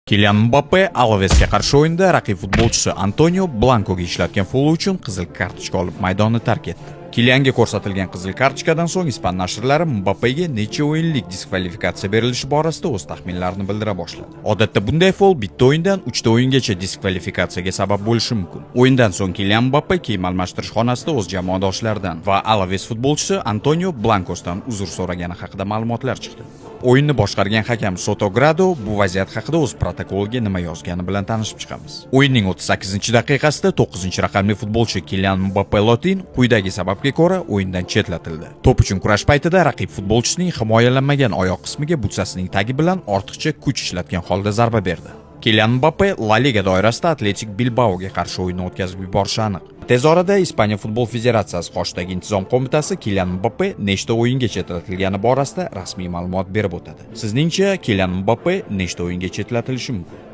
Kylian Mbappe Alavesga qarshi o'yinda raqib futbolchisi Antonio Blankoga ishlatgan foul uchun qizil kartochka olib maydonni tark etdi. Kylianga ko'rsatilgan qizil kartochkadan so'ng ispan nashrlari Mbappega necha o'yinlik diskvalifikatsiya berilishi borasida o'z taxminlarini bildira boshladi. Odatda bunday foul bitta o'yindan 3 ta o'yingacha diskvalifikatsiyaga sabab bo'lishi mumkin. O'yindan so'ng Kylian Mbappe kiyim almashtirish xonasida o'z jamoadoshlaridan va Alaves futbolchisi Antonio Blankosdan uzr so'ragani haqida ma'lumotlar chiqdi. O'yinni boshqargan hakam Sotogrado bu vaziyat haqida o'z protokoliga nima yozgani bilan tanishib chiqamiz. O'yinning 38-daqiqasida 9-raqamli futbolchi Kylian Mbappe Lotin quyidagi sababga ko'ra o'yindan chetlatildi. To'p uchun kurash paytida raqib futbolchisining himoyalanmagan oyoq qismiga butsasining tagi bilan ortiqcha kuch ishlatgan holda zarba berdi. Kylian Mbappe La Liga doirasida Atletik Bilbaoga qarshi o'yinni o'tkazib yuborishi aniq. Tez orada Ispaniya futbol federatsiyasi qoshidagi intizom qo'mitasi Kylian Mbappe nechta o'yinga chetlatilgani borasida rasmiy ma'lumot berib o'tadi. Sizningcha Kylian Mbappe nechta o'yinga chetlatilishi mumkin?